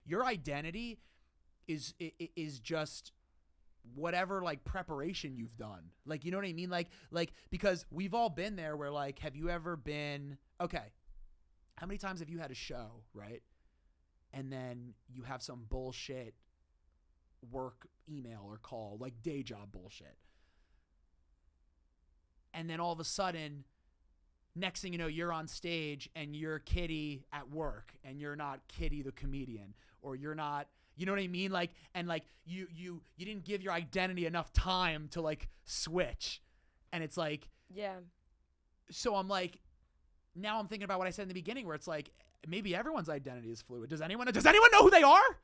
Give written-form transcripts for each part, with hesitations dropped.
your identity is just whatever like preparation you've done. Like, you know what I mean? Like because we've all been there where like, have you ever been, okay, how many times have you had a show, right? And then you have some bullshit work email or call, like day job bullshit. And then all of a sudden, next thing you know, you're on stage and you're Kitty at work and you're not Kitty the comedian, or you're not, you know what I mean? Like, and like you didn't give your identity enough time to like switch. And it's like, yeah. So I'm like, now I'm thinking about what I said in the beginning where it's like, maybe everyone's identity is fluid. Does anyone know who they are?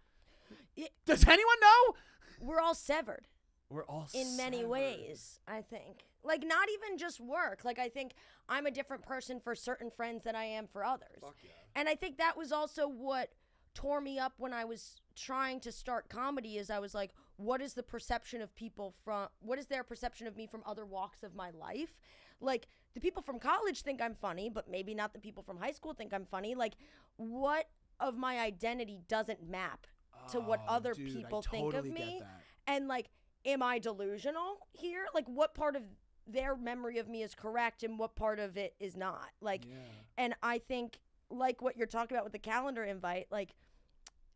Does anyone know? We're all severed. We're all in many ways, I think. Like, not even just work. Like, I think I'm a different person for certain friends than I am for others. Fuck yeah. And I think that was also what tore me up when I was trying to start comedy, is I was like, what is the perception of people from, what is their perception of me from other walks of my life? Like, the people from college think I'm funny, but maybe not the people from high school think I'm funny. Like, what of my identity doesn't map to what other people think of me? And like, am I delusional here? Like, what part of their memory of me is correct and what part of it is not? Like, and I think, like what you're talking about with the calendar invite, like,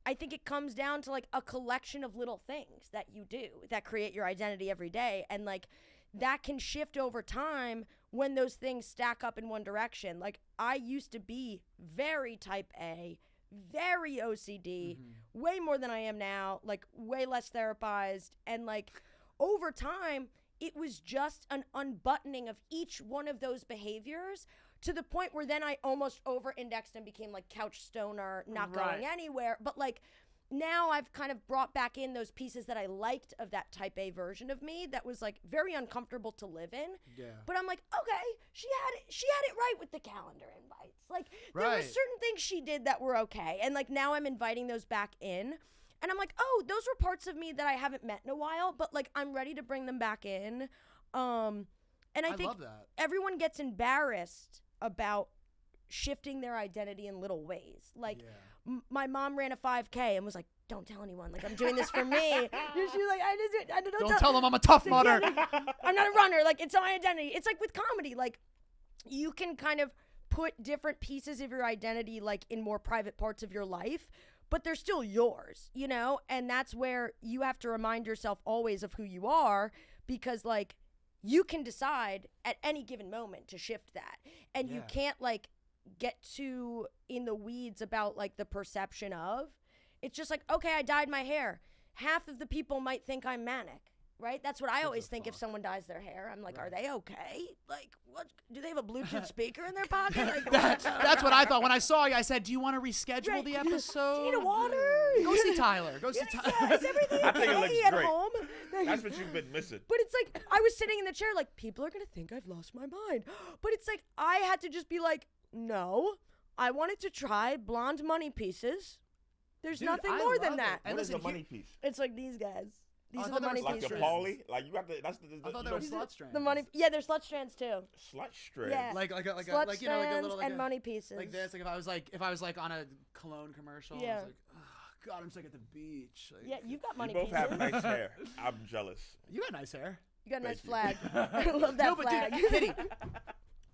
I think it comes down to like a collection of little things that you do that create your identity every day. And like, that can shift over time when those things stack up in one direction. Like, I used to be very type A, very OCD, way more than I am now, like way less therapized. And like, over time, it was just an unbuttoning of each one of those behaviors, to the point where then I almost over-indexed and became like couch stoner, not going anywhere. But like, now I've kind of brought back in those pieces that I liked of that type A version of me that was like very uncomfortable to live in. Yeah. But I'm like, okay, she had it right with the calendar invites. Like, there were certain things she did that were okay. And like, now I'm inviting those back in. And I'm like, oh, those were parts of me that I haven't met in a while, but like, I'm ready to bring them back in. And I think love that. Everyone gets embarrassed about shifting their identity in little ways. Like, my mom ran a 5K and was like, don't tell anyone. Like, I'm doing this for me. She was like, I don't tell them I'm a tough mother. I'm not a runner. Like, it's my identity. It's like with comedy. Like, you can kind of put different pieces of your identity, like, in more private parts of your life, but they're still yours, you know? And that's where you have to remind yourself always of who you are, because, like, you can decide at any given moment to shift that. And you can't, like, get too in the weeds about, like, the perception of. It's just like, okay, I dyed my hair. Half of the people might think I'm manic, right? That's what I always think if someone dyes their hair. I'm like, are they okay? Like, what? Do they have a Bluetooth speaker in their pocket? Like, that's what I thought. When I saw you, I said, do you want to reschedule the episode? Do you need a water? Go see Tyler. Go see Tyler. Yeah, is everything I think it looks okay at great. home? That's what you've been missing. But it's like, I was sitting in the chair like, people are going to think I've lost my mind. But it's like, I had to just be like, no, I wanted to try blonde money pieces. There's nothing more than that. What is a money piece? It's like these guys. These are the thought money there was pieces. Like a Pauly? Like, you got the, that's the, I thought they were slut strands. The money, yeah, they're slut strands too. Slut strand. Yeah. Like slut you know, like a little, like and money pieces. like this. Like if I was like on a cologne commercial, I was like, oh, God, I'm just like at the beach. Like, yeah, you got money You both pieces. have nice hair. I'm jealous. You got nice hair. You got a nice Thank flag. I love that flag. Dude, Kitty,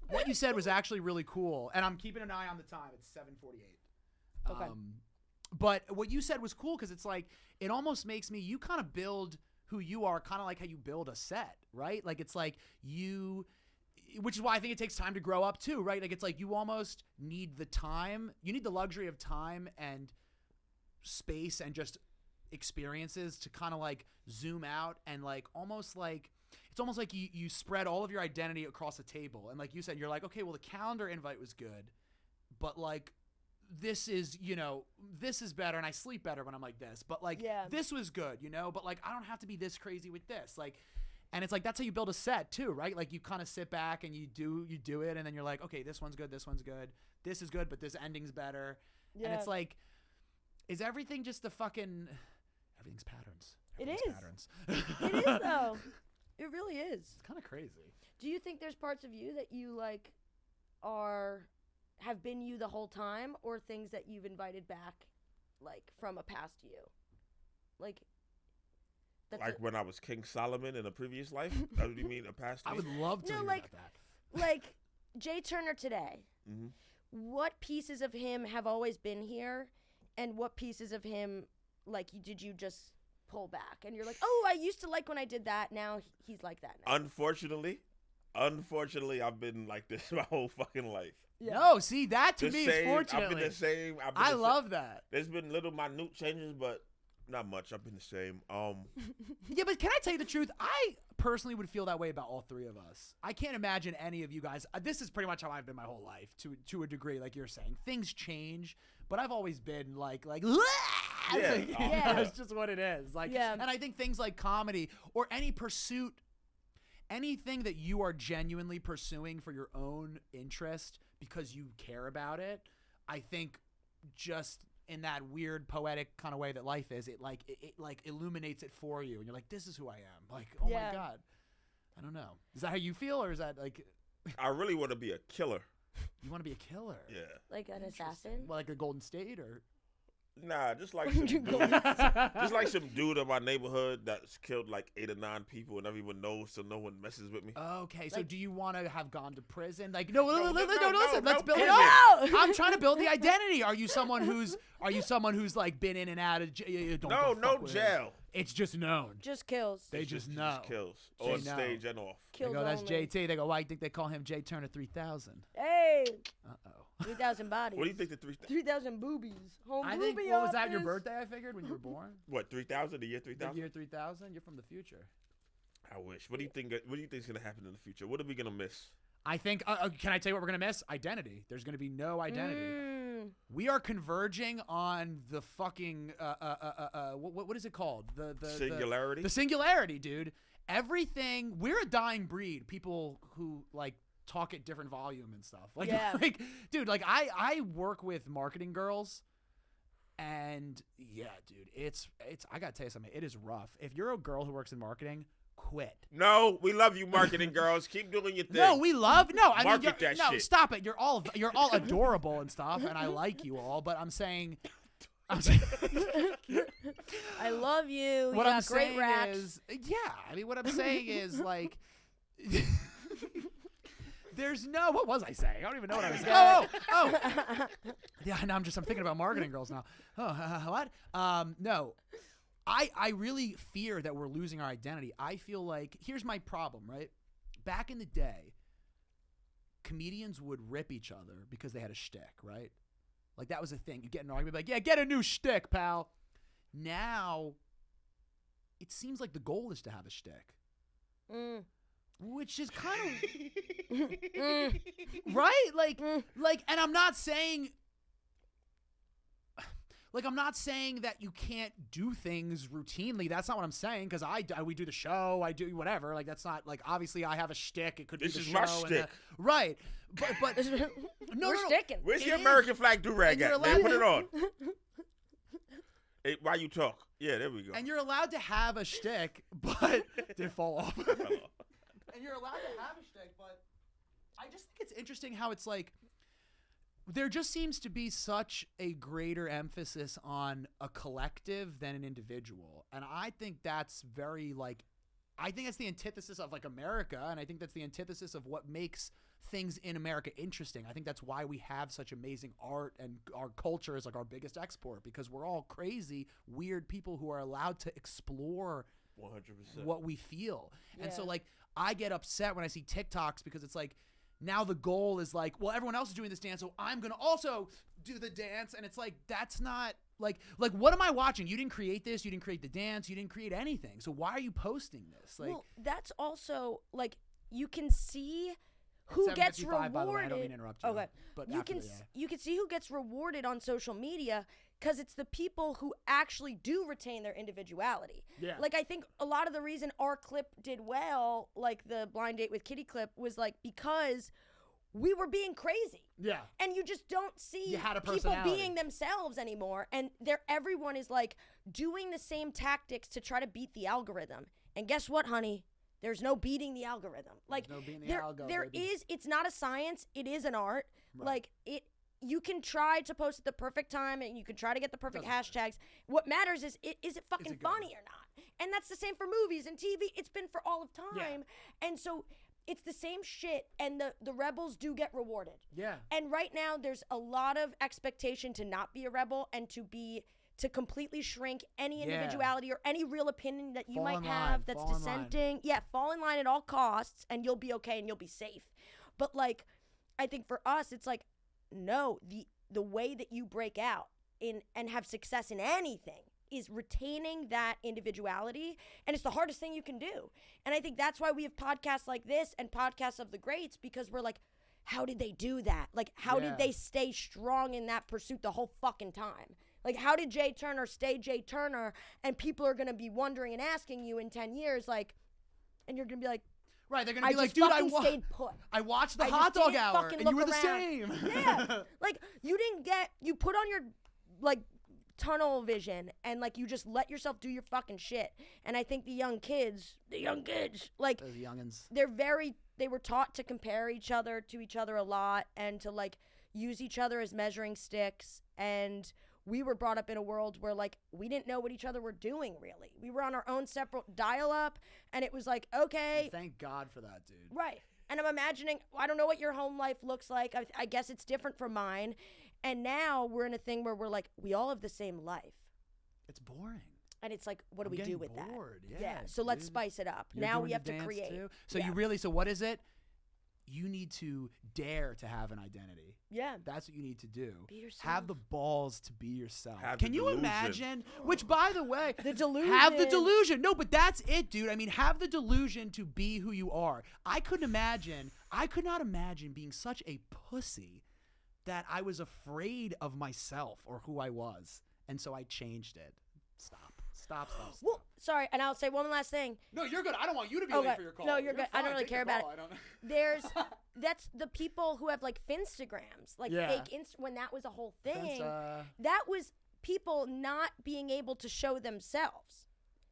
what you said was actually really cool, and I'm keeping an eye on the time. It's 7:48. Okay. But what you said was cool because it's like, it almost makes me, you kind of build who you are, kind of like how you build a set, right? Like, it's like which is why I think it takes time to grow up too, right? Like, it's like you almost need the time, you need the luxury of time and space and just experiences to kind of like zoom out and like almost like, it's almost like you spread all of your identity across a table. And like you said, you're like, okay, well, the calendar invite was good, but like, this is, you know, this is better, and I sleep better when I'm like this, but like, this was good, you know, but like, I don't have to be this crazy with this. Like, and it's like, that's how you build a set too, right? Like, you kind of sit back and you do it, and then you're like, okay, this one's good, this one's good, this is good, but this ending's better. And it's like, is everything just a fucking, everything's patterns. Patterns. It is though. It really is. It's kind of crazy. Do you think there's parts of you that you like have been you the whole time, or things that you've invited back like from a past you? Like that's Like when I was King Solomon in a previous life? That's what you mean, a past I me? would love to No, hear like- about that. like Jay Turner today. Mhm. What pieces of him have always been here, and what pieces of him like did you just pull back and you're like, oh, I used to like when I did that, now he's like that now. Unfortunately, I've been like this my whole fucking life. No, see, that to The me same, is fortunately. I've been the same. I love that. There's been little minute changes, but not much. I've been the same. Yeah, but can I tell you the truth? I personally would feel that way about all three of us. I can't imagine any of you guys. This is pretty much how I've been my whole life, to a degree, like you're saying. Things change, but I've always been like, Yeah. Yeah. It's just what it is. Like, Yeah. and I think things like comedy or any pursuit, anything that you are genuinely pursuing for your own interest because you care about it, I think just in that weird poetic kind of way that life is, it like illuminates it for you, and you're like, this is who I am. Like, oh Yeah. my god, I don't know. Is that how you feel, or is that like I really want to be a killer. you want to be a killer? Yeah. Like an assassin. Well, like a Golden State, or Nah, just like some dude, just like some dude in my neighborhood that's killed like 8 or 9 people, and everyone knows, so no one messes with me. okay. So Like- do you want to have gone to prison? Like, no, No, listen. Let's build. no. No, I'm trying to build the identity. Are you someone who's like been in and out of jail? Don't No, go no fuck with it. jail. It's just known. Just kills. They It's just it know. kills They on know. stage and off. They Kills go, that's only. JT. They go, why do you think they call him Jay Turner 3000? Hey, Uh-oh. 3,000 bodies. What do you think the 3,000? 3,000 boobies. Home I think, boobie what was that, your office. birthday, I figured, when you were born? What 3,000? The year The 3,000? year 3000? You're from the future. I wish. What do you think? What do you think is gonna happen in the future? What are we gonna miss? I think, can I tell you what we're going to miss? Identity. There's going to be no identity. Mm. We are converging on the fucking, what is it called? The Singularity. The singularity, dude. Everything, we're a dying breed. People who like talk at different volume and stuff. Like, Yeah. like dude, like I work with marketing girls, and yeah, dude, it's I gotta tell you something. It is rough. If you're a girl who works in marketing, quit. No, we love you, marketing girls. Keep doing your thing. No, we love no. I Market mean, that no, shit. stop it. You're all adorable and stuff, and I like you all. But I'm saying saying I love you. what you I'm got great saying raps. is, yeah. I mean, what I'm saying is like, there's no. What was I saying? I don't even know what I was saying. Oh. Yeah. Now I'm thinking about marketing girls now. Oh, what? No. I really fear that we're losing our identity. I feel like here's my problem, right? Back in the day, comedians would rip each other because they had a shtick, right? Like that was a thing. You get in an argument, like, yeah, get a new shtick, pal. Now, it seems like the goal is to have a shtick, which is kind of right. Like, and I'm not saying. Like, I'm not saying that you can't do things routinely. That's not what I'm saying, because we do the show, I do whatever. Like, that's not, like, obviously I have a shtick. It could be This the is show. my and shtick. Right. But no, We're sticking. Where's It your is. American flag do-rag And you're at, man? Put it allowed- on. Hey, while you talk. Yeah, there we go. And you're allowed to have a shtick, but did it fall off? And you're allowed to have a shtick, but I just think it's interesting how it's like, there just seems to be such a greater emphasis on a collective than an individual. And I think that's very I think that's the antithesis of like America. And I think that's the antithesis of what makes things in America interesting. I think that's why we have such amazing art, and our culture is like our biggest export, because we're all crazy, weird people who are allowed to explore 100%. what we feel. And so Yeah. like I get upset when I see TikToks, because it's like, now the goal is like, well, everyone else is doing this dance, so I'm going to also do the dance. And it's like, that's not like, what am I watching? You didn't create this. You didn't create the dance. You didn't create anything. So why are you posting this? Like, Well, that's also like you can see who gets 7:55, rewarded. by the way, I don't mean to interrupt you. Okay, But you after can the, you can see who gets rewarded on social media, because it's the people who actually do retain their individuality. Yeah. Like, I think a lot of the reason our clip did well, like the blind date with Kitty clip, was like because we were being crazy. yeah. And you just don't see You had a people personality. being themselves anymore. And everyone is like doing the same tactics to try to beat the algorithm. And guess what, honey? There's no beating the algorithm. Like no beating the there, algo, there baby. is. It's not a science. It is an art. Right. Like you can try to post at the perfect time and you can try to get the perfect hashtags. What matters is it fucking funny or not? And that's the same for movies and TV. It's been for all of time. Yeah. And so it's the same shit, and the rebels do get rewarded. Yeah. And right now there's a lot of expectation to not be a rebel and to completely shrink any individuality or any real opinion that you might have that's dissenting. Yeah, fall in line at all costs and you'll be okay and you'll be safe. But like, I think for us, it's like, no, the way that you break out and have success in anything is retaining that individuality, and it's the hardest thing you can do. And I think that's why we have podcasts like this and podcasts of the greats, because we're like, how did they do that? Like, how did they stay strong in that pursuit the whole fucking time? Like, how did Jay Turner stay Jay Turner? And people are going to be wondering and asking you in 10 years, like, and you're going to be like, right, they're going to be like, dude, I watched the Hot Dog Hour, and you were the same. Yeah. Like, you put on your, like, tunnel vision, and, like, you just let yourself do your fucking shit. And I think the young kids, like, the youngins, they were taught to compare each other to each other a lot and to, like, use each other as measuring sticks. And we were brought up in a world where, like, we didn't know what each other were doing, really. We were on our own separate dial-up, and it was like, okay. And thank God for that, dude. Right. And I'm imagining, I don't know what your home life looks like. I guess it's different from mine. And now we're in a thing where we're like, we all have the same life. It's boring. And it's like, what do we do with bored. that? Yeah. So dude. let's spice it up. You're now we doing have the to dance create. too? So so what is it? You need to dare to have an identity. Yeah. That's what you need to do. Be yourself. Have the balls to be yourself. Have Can the you delusion. imagine? Which, by the way, the delusion. have the delusion. No, but that's it, dude. I mean, have the delusion to be who you are. I could not imagine being such a pussy that I was afraid of myself or who I was. And so I changed it. Stop. Well, sorry, and I'll say one last thing. No, you're good. I don't want you to be late for your call. No, you're good. I don't really Take care the about call. it. That's the people who have, like, Finstagrams, like fake when that was a whole thing. That was people not being able to show themselves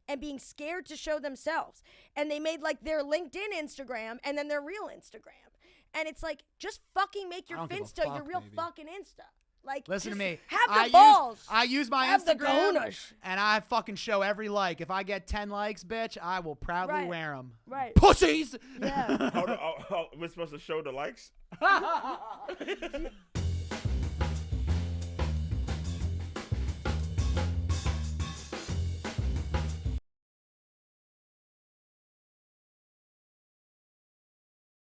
and being scared to show themselves. And they made, like, their LinkedIn Instagram and then their real Instagram. And it's like, just fucking make your Finsta your real fucking Insta. Like, listen to me. Have the balls. I use my have Instagram, the cojones. and I fucking show every like. If I get 10 likes, bitch, I will proudly wear them. Right. Pussies. Yeah. We're supposed to show the likes?